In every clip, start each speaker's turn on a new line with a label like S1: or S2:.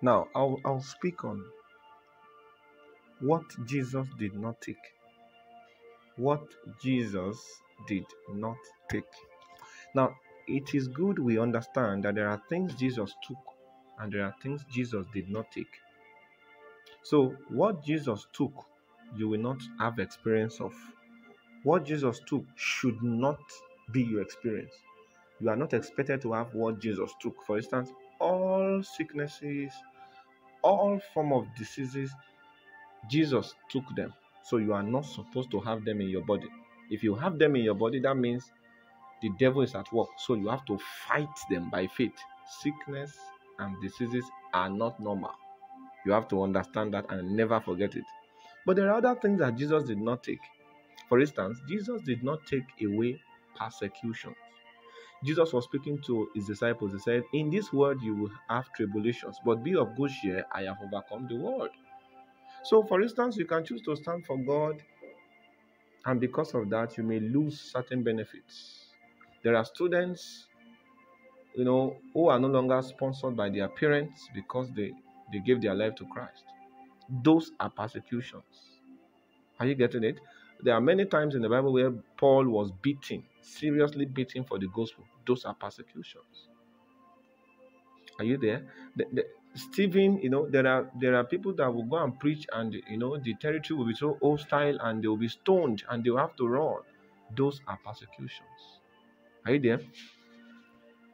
S1: Now, I'll speak on what Jesus did not take. What Jesus did not take. Now, it is good we understand that there are things Jesus took and there are things Jesus did not take. So, what Jesus took, you will not have experience of. What Jesus took should not be your experience. You are not expected to have what Jesus took. For instance, all sicknesses, all form of diseases, Jesus took them. So you are not supposed to have them in your body. If you have them in your body, that means the devil is at work. So you have to fight them by faith. Sickness and diseases are not normal. You have to understand that and never forget it. But there are other things that Jesus did not take. For instance, Jesus did not take away persecution. Jesus was speaking to his disciples. He said, in this world you will have tribulations, but be of good cheer, I have overcome the world. So, for instance, you can choose to stand for God, and because of that, you may lose certain benefits. There are students, who are no longer sponsored by their parents because they gave their life to Christ. Those are persecutions. Are you getting it? There are many times in the Bible where Paul was beaten, seriously beaten for the gospel. Those are persecutions. Are you there? Stephen, there are people that will go and preach, and the territory will be so hostile, and they will be stoned, and they will have to run. Those are persecutions. Are you there?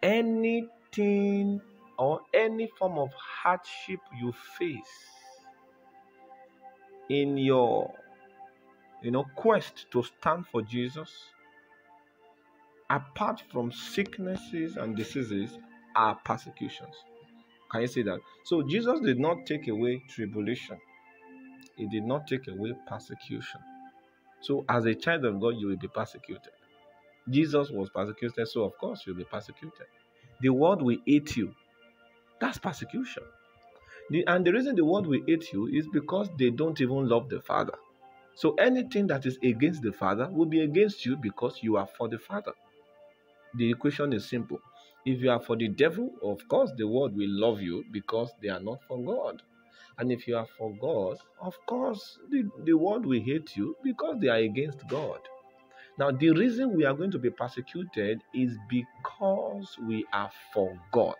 S1: Anything or any form of hardship you face in your quest to stand for Jesus, apart from sicknesses and diseases, are persecutions. Can you see that? So Jesus did not take away tribulation. He did not take away persecution. So as a child of God, you will be persecuted. Jesus was persecuted, so of course you'll be persecuted. The world will hate you. That's persecution. And the reason the world will hate you is because they don't even love the Father. So anything that is against the Father will be against you because you are for the Father. The equation is simple. If you are for the devil, of course the world will love you because they are not for God. And if you are for God, of course the world will hate you because they are against God. Now, the reason we are going to be persecuted is because we are for God.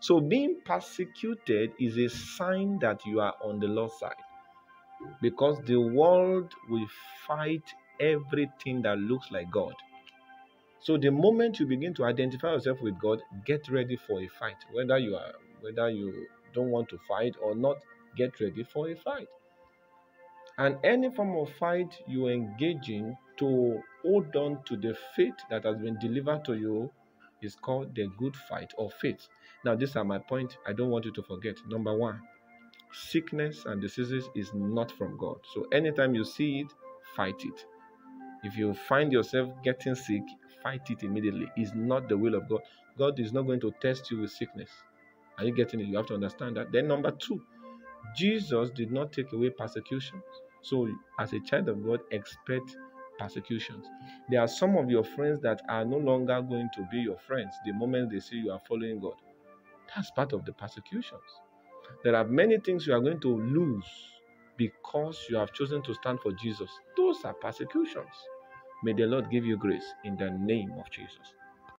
S1: So being persecuted is a sign that you are on the Lord's side, because the world will fight everything that looks like God. So the moment you begin to identify yourself with God, get ready for a fight. Whether you don't want to fight or not, get ready for a fight. And any form of fight you engage in to hold on to the faith that has been delivered to you is called the good fight or faith. Now, these are my points. I don't want you to forget. Number one, sickness and diseases is not from God. So anytime you see it, fight it. If you find yourself getting sick, fight it immediately. It's not the will of God. God is not going to test you with sickness. Are you getting it? You have to understand that. Then number two, Jesus did not take away persecutions. So as a child of God, expect persecutions. There are some of your friends that are no longer going to be your friends the moment they see you are following God. That's part of the persecutions. There are many things you are going to lose because you have chosen to stand for Jesus. Those are persecutions. May the Lord give you grace in the name of Jesus.